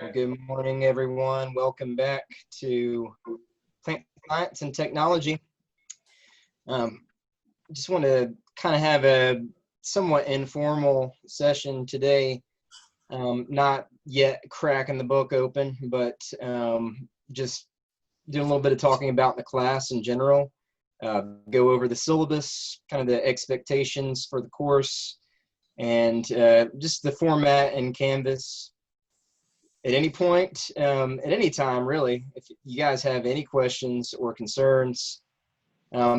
Well, good morning, everyone. Welcome back to Plant Science and Technology. Just want to kind of have a somewhat informal session today. Not yet cracking the book open, but just doing a little bit of talking about the class in general. Go over the syllabus, kind of the expectations for the course, and just the format and Canvas. At any point, at any time, really, if you guys have any questions or concerns,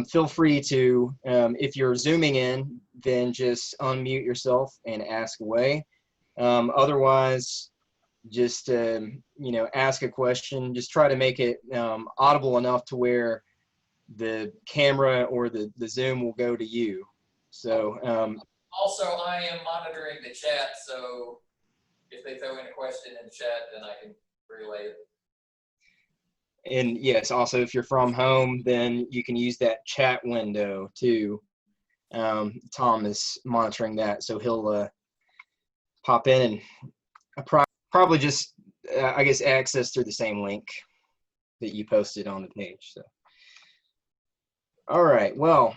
feel free to, if you're Zooming in, then just unmute yourself and ask away. Otherwise, just, ask a question. Just try to make it audible enough to where the camera or the Zoom will go to you. So also, I am monitoring the chat, so if they throw in a question in the chat, then I can relay it. And yes, also if you're from home, then you can use that chat window too. Tom is monitoring that, so he'll pop in and probably just, I guess, access through the same link that you posted on the page. So, all right, well,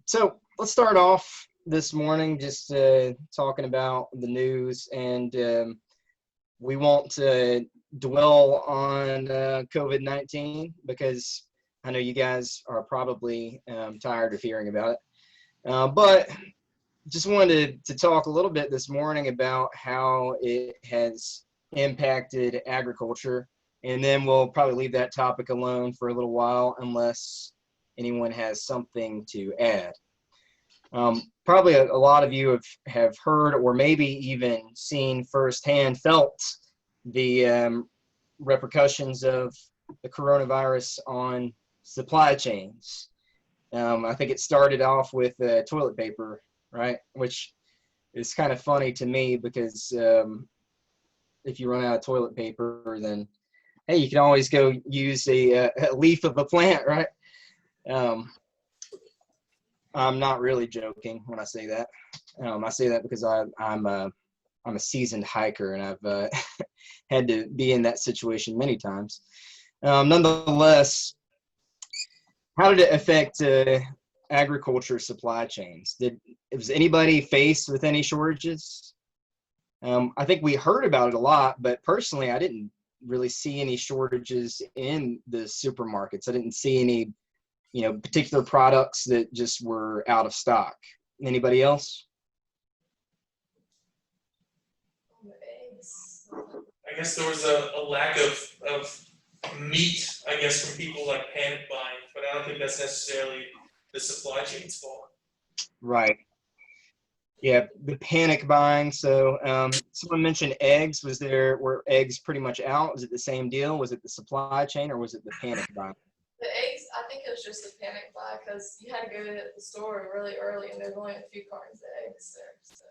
so let's start off this morning just talking about the news, and we won't dwell on COVID-19 because I know you guys are probably tired of hearing about it. But just wanted to talk a little bit this morning about how it has impacted agriculture, and then we'll probably leave that topic alone for a little while unless anyone has something to add. Probably a lot of you have heard or maybe even seen firsthand, felt the repercussions of the coronavirus on supply chains. I think it started off with toilet paper, right? Which is kind of funny to me because if you run out of toilet paper, then hey, you can always go use a leaf of a plant, right? I'm not really joking when I say that. I say that because I'm a seasoned hiker, and I've had to be in that situation many times. Nonetheless, how did it affect agriculture supply chains? Was anybody faced with any shortages? I think we heard about it a lot, but personally, I didn't really see any shortages in the supermarkets. I didn't see any particular products that just were out of stock. Anybody else? I guess there was a lack of meat, I guess, from people like panic buying, but I don't think that's necessarily the supply chain's fault. Right. Yeah, the panic buying. So someone mentioned eggs. Were eggs pretty much out? Was it the same deal? Was it the supply chain, or was it the panic buying? The eggs, I think it was just a panic buy because you had to go to the store really early and there's only a few cartons of eggs there. So.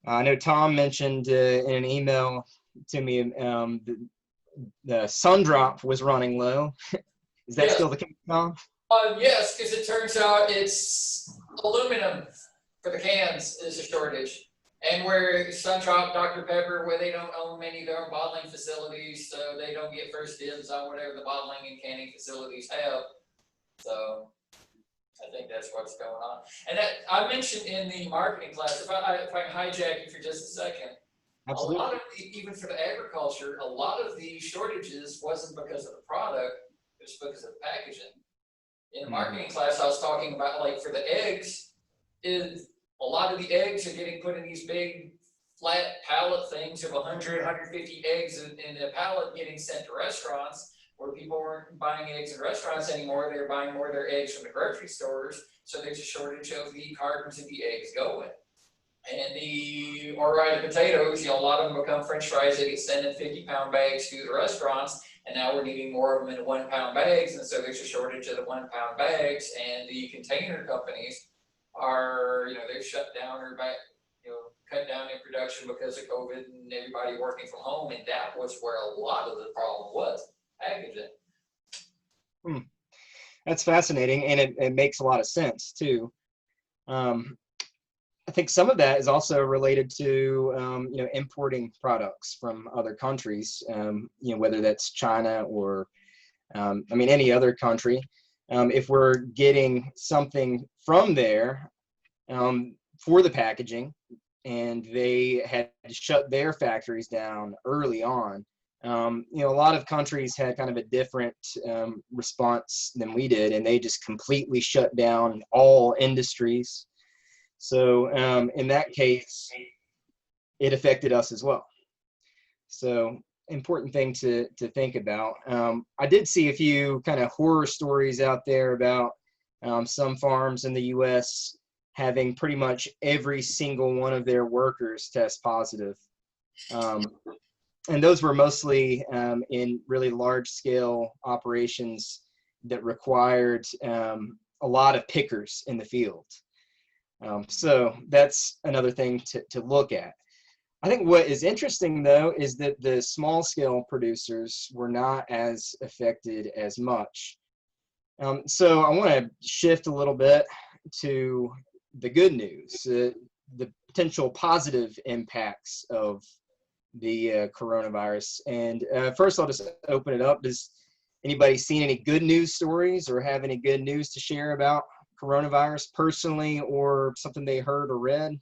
I know Tom mentioned in an email to me the sun drop was running low. Is that still the case, Tom? Yes, because it turns out it's aluminum for the cans is a shortage. And where Suntrop, Dr. Pepper, where they don't own many of their own bottling facilities, so they don't get first dibs on whatever the bottling and canning facilities have. So I think that's what's going on. And that I mentioned in the marketing class, if I can hijack you for just a second, Absolutely. a lot of even for the agriculture, a lot of the shortages wasn't because of the product, it was because of the packaging. In the marketing class, I was talking about, like, for the eggs, is a lot of the eggs are getting put in these big flat pallet things of 100, 150 eggs in a pallet getting sent to restaurants where people weren't buying eggs in restaurants anymore. They're buying more of their eggs from the grocery stores. So there's a shortage of the cartons of the eggs going. And the Ore-Ida potatoes, a lot of them become French fries. They get sent in 50-pound bags to the restaurants. And now we're needing more of them in 1-pound bags. And so there's a shortage of the 1-pound bags. And the container companies are, they're shut down or back, cut down in production because of COVID and everybody working from home. And that was where a lot of the problem was, packaging. That's fascinating, and it makes a lot of sense too. I think some of that is also related to importing products from other countries, whether that's China or any other country. If we're getting something from there for the packaging, and they had to shut their factories down early on. A lot of countries had kind of a different response than we did, and they just completely shut down all industries. So in that case, it affected us as well. So important thing to think about. I did see a few kind of horror stories out there about some farms in the U.S. having pretty much every single one of their workers test positive. And those were mostly in really large scale operations that required a lot of pickers in the field. So that's another thing to look at. I think what is interesting, though, is that the small scale producers were not as affected as much. So I want to shift a little bit to the good news, the potential positive impacts of the coronavirus. And first, I'll just open it up. Does anybody seen any good news stories or have any good news to share about coronavirus personally, or something they heard or read?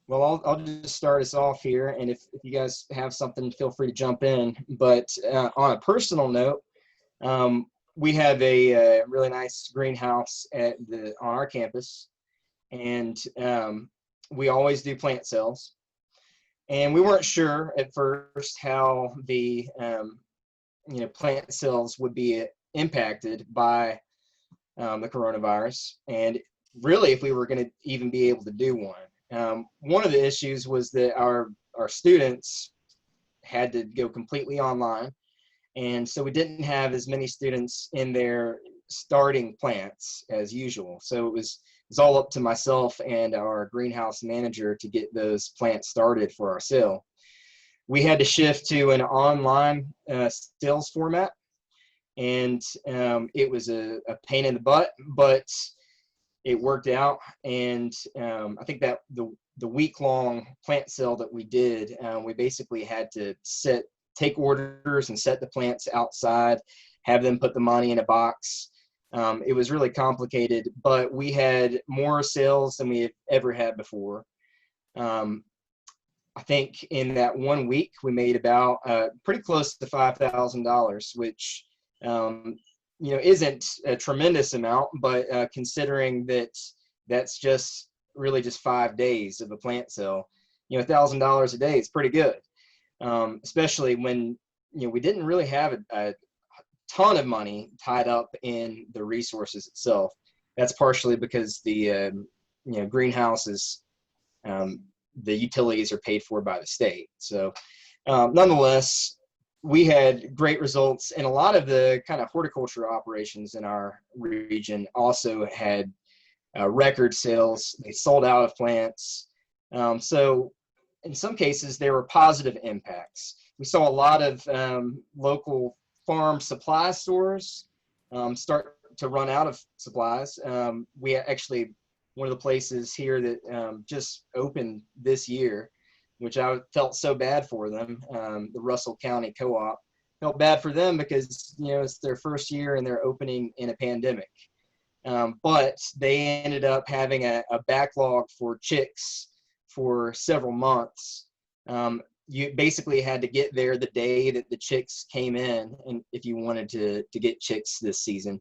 Well, I'll just start us off here, and if you guys have something, feel free to jump in. But on a personal note, we have a really nice greenhouse on our campus, and we always do plant sales. And we weren't sure at first how the plant sales would be impacted by the coronavirus, and really if we were going to even be able to do one. One of the issues was that our students had to go completely online, and so we didn't have as many students in there starting plants as usual. So it was all up to myself and our greenhouse manager to get those plants started for our sale. We had to shift to an online sales format, and it was a pain in the butt, but it worked out. And I think that the week-long plant sale that we did, we basically had to take orders and set the plants outside, have them put the money in a box. It was really complicated, but we had more sales than we had ever had before. I think in that 1 week, we made about pretty close to $5,000, which isn't a tremendous amount, but considering that that's just 5 days of a plant sale, $1,000 a day is pretty good, especially when we didn't really have a ton of money tied up in the resources itself. That's partially because the greenhouse is the utilities are paid for by the state. So nonetheless, we had great results, and a lot of the kind of horticulture operations in our region also had record sales. They sold out of plants. So in some cases, there were positive impacts. We saw a lot of local farm supply stores start to run out of supplies. We actually, one of the places here that just opened this year, which I felt so bad for them, the Russell County Co-op, felt bad for them because it's their first year and they're opening in a pandemic. But they ended up having a backlog for chicks for several months. You basically had to get there the day that the chicks came in, and if you wanted to get chicks this season.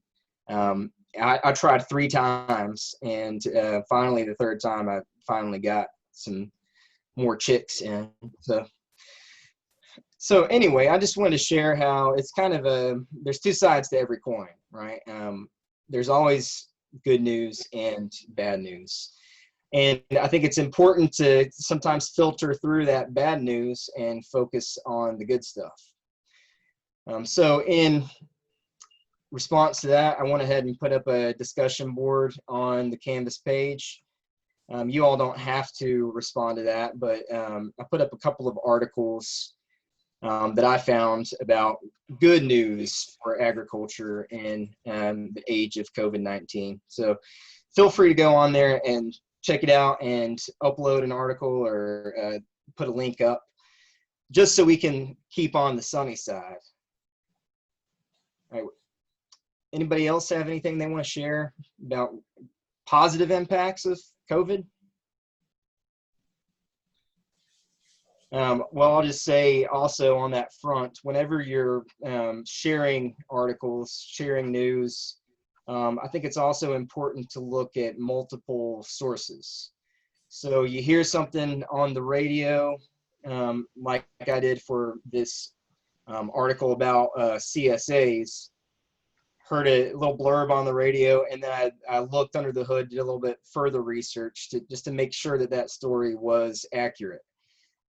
I tried 3 times, and finally the third time I finally got some more chicks in. So anyway, I just wanted to share how it's kind of there's 2 sides to every coin, right? There's always good news and bad news. And I think it's important to sometimes filter through that bad news and focus on the good stuff. So in response to that, I went ahead and put up a discussion board on the Canvas page. You all don't have to respond to that, but I put up a couple of articles that I found about good news for agriculture in the age of COVID-19. So feel free to go on there and check it out and upload an article or put a link up just so we can keep on the sunny side. All right. Anybody else have anything they want to share about positive impacts of COVID? Well, I'll just say also on that front, whenever you're sharing articles, sharing news, I think it's also important to look at multiple sources. So you hear something on the radio, like I did for this article about CSAs, heard a little blurb on the radio, and then I looked under the hood, did a little bit further research just to make sure that that story was accurate.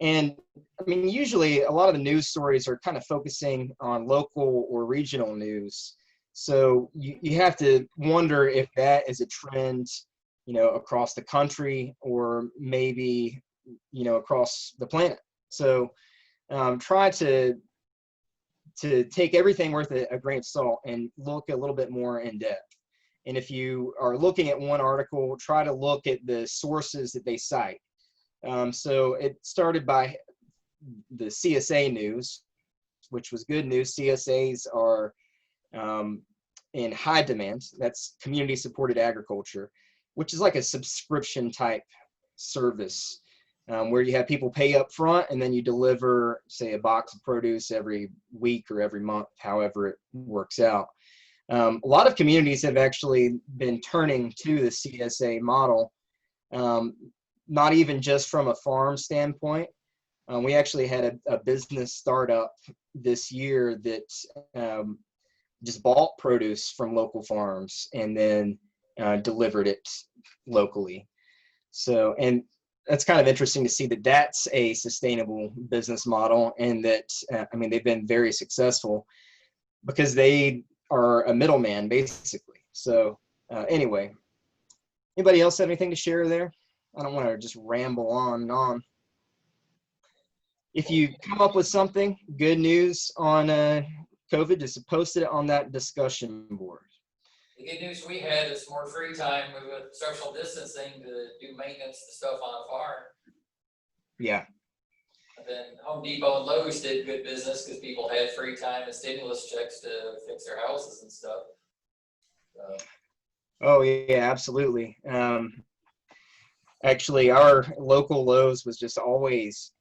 And I mean, usually a lot of the news stories are kind of focusing on local or regional news. So you have to wonder if that is a trend, across the country or maybe, across the planet. So try to take everything with a grain of salt and look a little bit more in depth. And if you are looking at one article, try to look at the sources that they cite. So it started by the CSA news, which was good news. CSAs are in high demand. That's community supported agriculture, which is like a subscription type service where you have people pay up front and then you deliver, say, a box of produce every week or every month, however it works out. A lot of communities have actually been turning to the CSA model, not even just from a farm standpoint. We actually had a business startup this year that just bought produce from local farms and then delivered it locally. So, and that's kind of interesting to see that that's a sustainable business model, and that, I mean, they've been very successful because they are a middleman basically. So anyway, anybody else have anything to share there? I don't want to just ramble on and on. If you come up with something, good news on COVID, just post it on that discussion board. The good news we had is more free time with social distancing to do maintenance and stuff on a farm. Yeah. And then Home Depot and Lowe's did good business because people had free time and stimulus checks to fix their houses and stuff. So. Oh yeah, absolutely. Actually, our local Lowe's was just always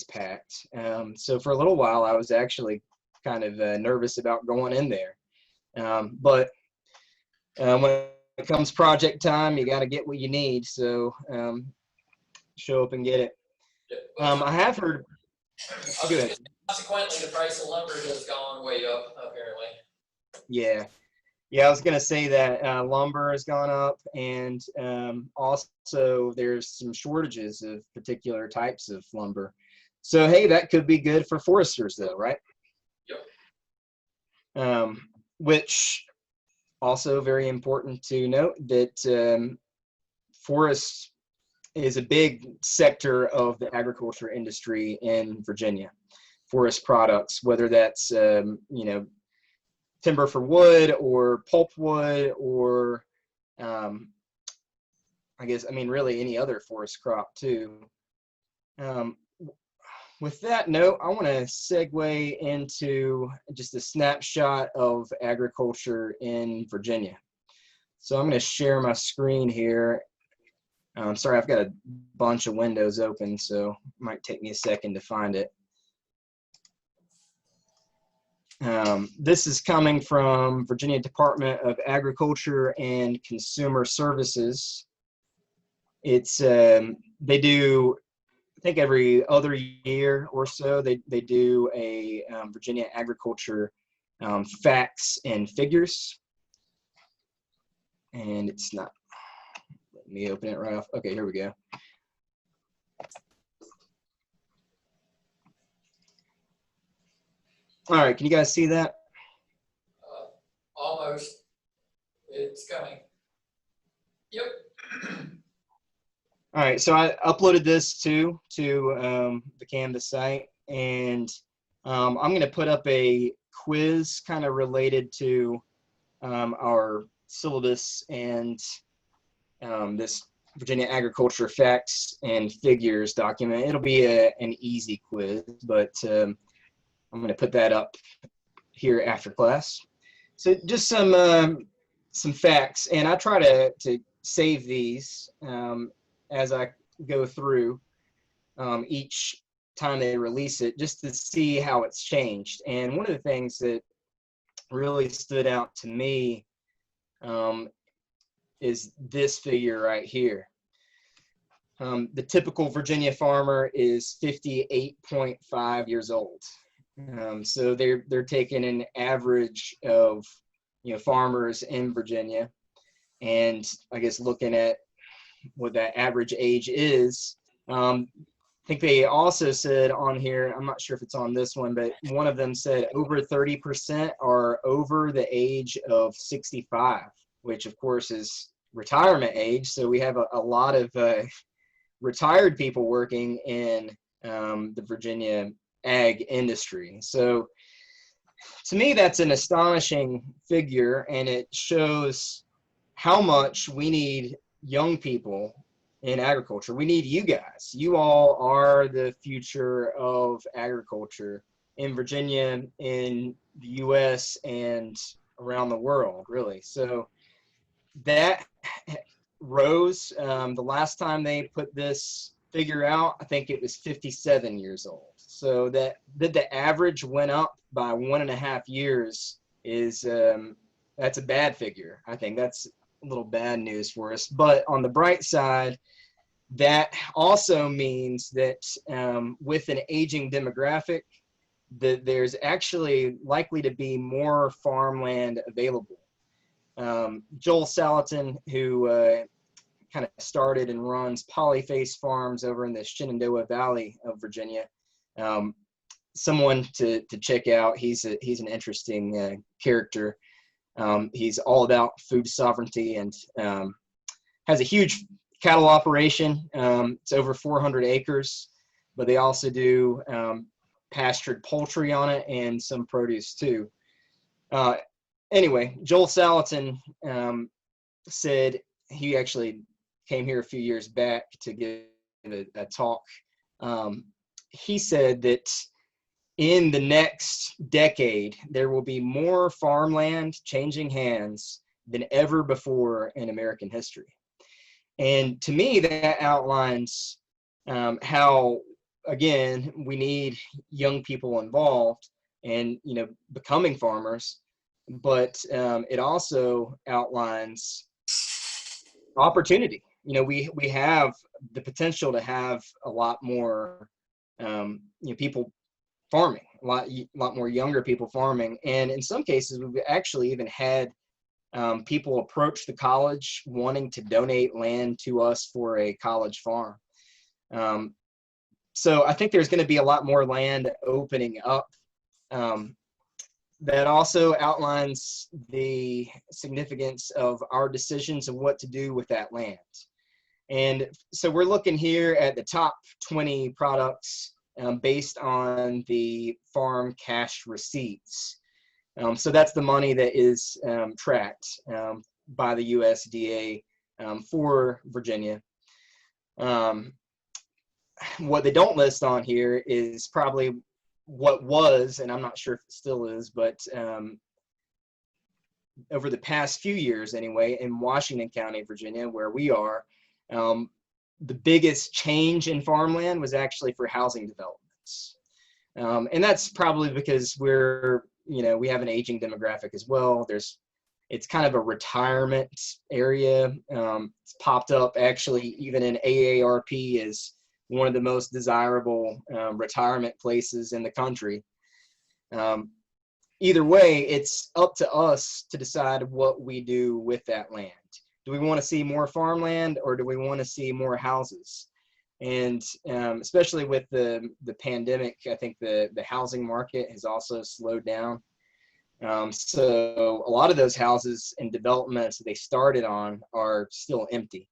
packed. So for a little while, I was actually kind of nervous about going in there. But when it comes project time, you got to get what you need. So show up and get it. I have heard. Go ahead. Consequently, the price of lumber has gone way up, apparently. Yeah. Yeah, I was going to say that lumber has gone up, and also there's some shortages of particular types of lumber. So, hey, that could be good for foresters, though, right? Yep. Which also very important to note that forest is a big sector of the agriculture industry in Virginia. Forest products, whether that's, timber for wood or pulpwood or really any other forest crop too. With that note, I want to segue into just a snapshot of agriculture in Virginia. So I'm going to share my screen here. I'm sorry, I've got a bunch of windows open, so it might take me a second to find it. This is coming from Virginia Department of Agriculture and Consumer Services. It's they do, I think every other year or so, they do a Virginia agriculture facts and figures. And it's not, let me open it right off. Okay, here we go. All right, can you guys see that? Almost. It's coming. Yep. All right, so I uploaded this to the Canvas site, and I'm going to put up a quiz kind of related to our syllabus and this Virginia Agriculture Facts and Figures document. It'll be an easy quiz, but I'm going to put that up here after class. So just some facts, and I try to save these as I go through each time they release it, just to see how it's changed. And one of the things that really stood out to me is this figure right here. The typical Virginia farmer is 58.5 years old. So they're taking an average of farmers in Virginia, and I guess looking at what that average age is. I think they also said on here, I'm not sure if it's on this one, but one of them said over 30% are over the age of 65, which of course is retirement age. So we have a lot of retired people working in the Virginia ag industry. So to me, that's an astonishing figure, and it shows how much we need young people in agriculture. We need you guys. You all are the future of agriculture in Virginia, in the US, and around the world, really. So that rose. The last time they put this figure out, I think it was 57 years old. So that the average went up by 1.5 years is that's a bad figure. I think that's a little bad news for us. But on the bright side, that also means that with an aging demographic, that there's actually likely to be more farmland available. Joel Salatin, who kind of started and runs Polyface Farms over in the Shenandoah Valley of Virginia, someone to check out. He's an interesting character. He's all about food sovereignty and has a huge cattle operation. It's over 400 acres, but they also do pastured poultry on it and some produce too. Anyway, Joel Salatin said, he actually came here a few years back to give a talk. He said that in the next decade, there will be more farmland changing hands than ever before in American history. And to me, that outlines how, again, we need young people involved and, becoming farmers, but it also outlines opportunity. We have the potential to have a lot more, people farming, a lot more younger people farming. And in some cases, we've actually even had people approach the college wanting to donate land to us for a college farm. So I think there's going to be a lot more land opening up. That also outlines the significance of our decisions of what to do with that land. And so we're looking here at the top 20 products based on the farm cash receipts. So that's the money that is tracked by the USDA for Virginia. What they don't list on here is probably what was, and I'm not sure if it still is, but over the past few years anyway, in Washington County, Virginia, where we are, the biggest change in farmland was actually for housing developments. And that's probably because we have an aging demographic as well. It's kind of a retirement area. It's popped up actually even in AARP as one of the most desirable retirement places in the country. Either way, it's up to us to decide what we do with that land. Do we want to see more farmland, or do we want to see more houses? And especially with the pandemic, I think the housing market has also slowed down. So a lot of those houses and developments that they started on are still empty.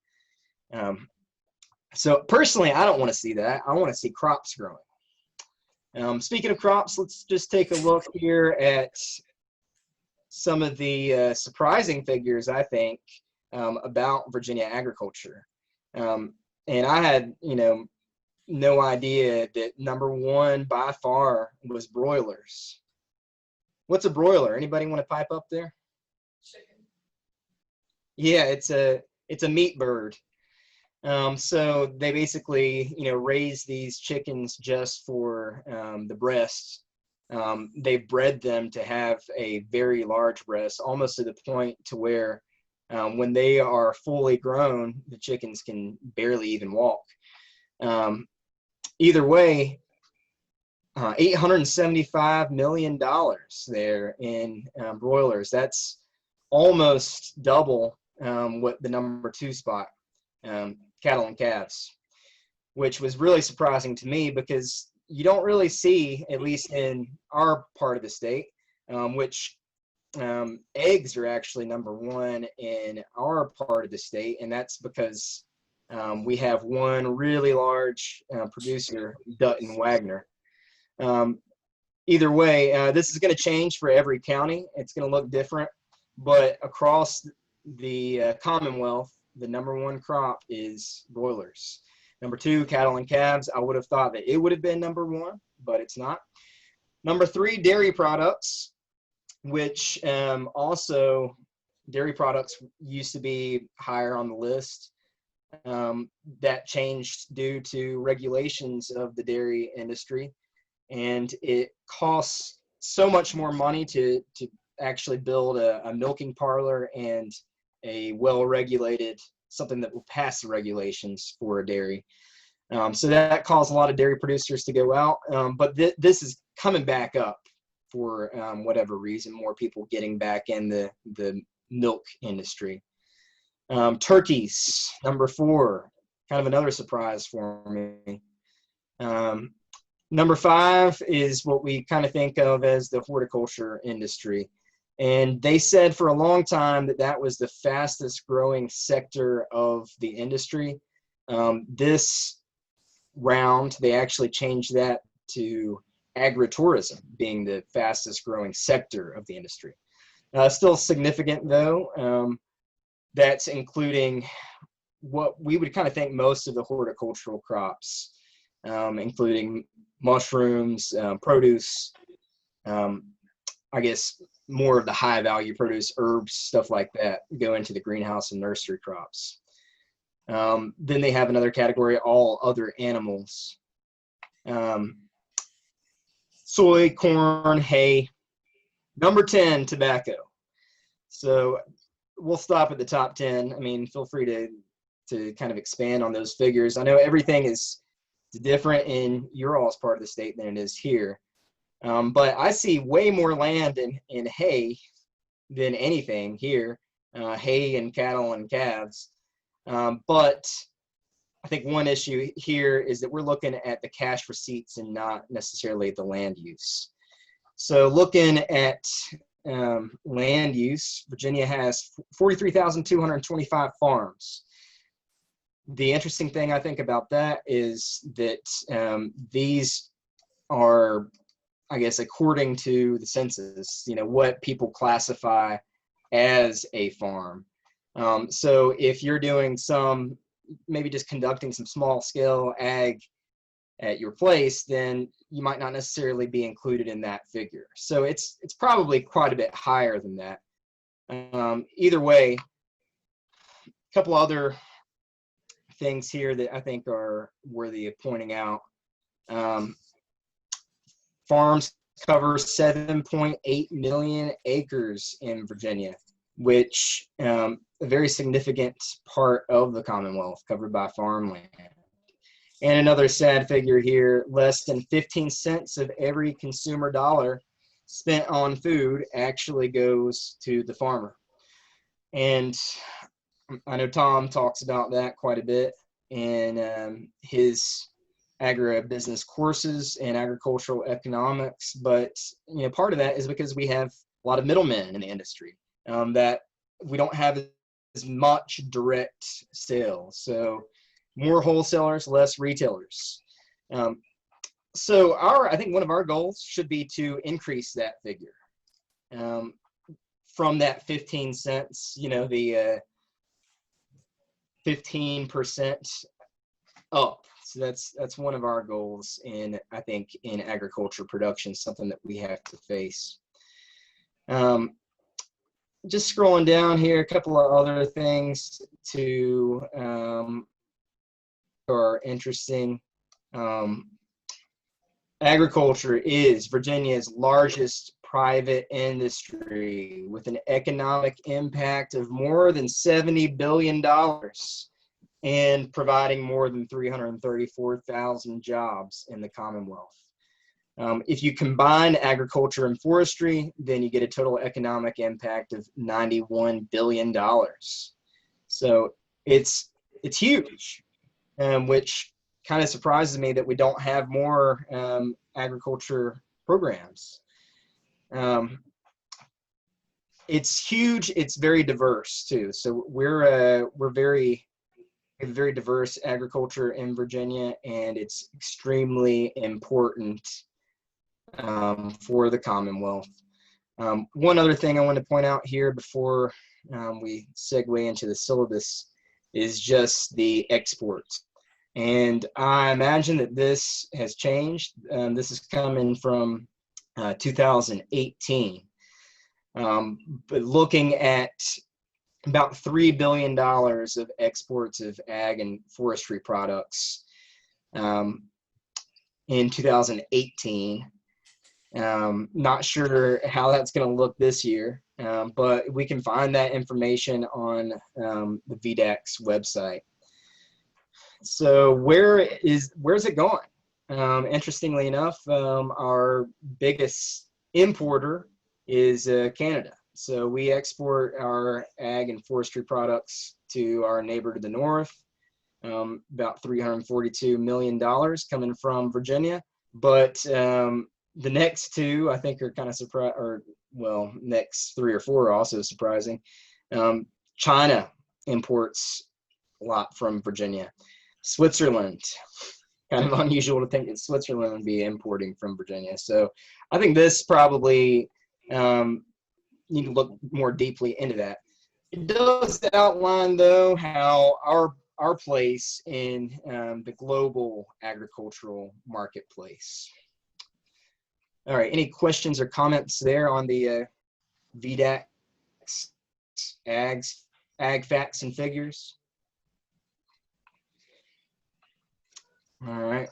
So personally, I don't want to see that. I want to see crops growing. Speaking of crops, let's just take a look here at some of the surprising figures, I think, about Virginia agriculture. And I had, no idea that number one by far was broilers. What's a broiler? Anybody want to pipe up there? Chicken. Yeah, it's a meat bird. So they basically, raise these chickens just for the breasts. They've bred them to have a very large breast, almost to the point to where when they are fully grown, the chickens can barely even walk. Either way, $875 million there in broilers. That's almost double what the number two spot, cattle and calves, which was really surprising to me because you don't really see, at least in our part of the state, which eggs are actually number one in our part of the state, and that's because we have one really large producer, Dutton Wagner. Either way, this is going to change for every county. It's going to look different, but across the Commonwealth, the number one crop is broilers. Number two, cattle and calves. I would have thought that it would have been number one, but it's not. Number three, dairy products, which also dairy products used to be higher on the list. That changed due to regulations of the dairy industry, and it costs so much more money to actually build a milking parlor and a well-regulated, something that will pass the regulations for a dairy. So that caused a lot of dairy producers to go out, but this is coming back up for whatever reason, more people getting back in the milk industry. Turkeys, number four, kind of another surprise for me. Number five is what we kind of think of as the horticulture industry. And they said for a long time that that was the fastest growing sector of the industry. This round, they actually changed that to agritourism being the fastest growing sector of the industry. Still significant though. That's including what we would kind of think most of the horticultural crops, including mushrooms, produce, I guess more of the high value produce, herbs, stuff like that go into the greenhouse and nursery crops. Then they have another category, all other animals. Soy, corn, hay. Number 10, tobacco. So we'll stop at the top 10. I mean, feel free to kind of expand on those figures. I know everything is different in your all's part of the state than it is here. But I see way more land in hay than anything here, hay and cattle and calves. But I think one issue here is that we're looking at the cash receipts and not necessarily the land use. So looking at land use, Virginia has 43,225 farms. The interesting thing I think about that is that these are, I guess, according to the census, what people classify as a farm. So if you're doing maybe just conducting some small scale ag at your place, then you might not necessarily be included in that figure. So it's probably quite a bit higher than that. Either way, a couple other things here that I think are worthy of pointing out. Farms cover 7.8 million acres in Virginia, which a very significant part of the Commonwealth covered by farmland. And another sad figure here, less than 15 cents of every consumer dollar spent on food actually goes to the farmer. And I know Tom talks about that quite a bit in his agribusiness courses and agricultural economics, but part of that is because we have a lot of middlemen in the industry, that we don't have as much direct sales. So more wholesalers, less retailers. So I think one of our goals should be to increase that figure from that 15 cents, the 15% up. So that's one of our goals I think in agriculture production, something that we have to face. Just scrolling down here, a couple of other things to are interesting. Agriculture is Virginia's largest private industry with an economic impact of more than $70 billion and providing more than 334,000 jobs in the Commonwealth. If you combine agriculture and forestry, then you get a total economic impact of $91 billion. So it's huge, which kind of surprises me that we don't have more agriculture programs. It's huge. It's very diverse too. So we're very diverse agriculture in Virginia, and it's extremely important for the Commonwealth. One other thing I want to point out here before we segue into the syllabus is just the exports. And I imagine that this has changed. This is coming from 2018. But looking at about $3 billion of exports of ag and forestry products in 2018. Not sure how that's going to look this year, but we can find that information on the VDAC's website. So where's it going? Interestingly enough, our biggest importer is Canada. So we export our ag and forestry products to our neighbor to the north, about $342 million coming from Virginia. But the next two, I think, are kind of surprised, or well, next 3 or 4 are also surprising. China imports a lot from Virginia. Switzerland, kind of unusual to think that Switzerland would be importing from Virginia. So I think this probably, you can look more deeply into that. It does outline, though, how our place in the global agricultural marketplace. All right, any questions or comments there on the VDAC ag facts and figures? All right.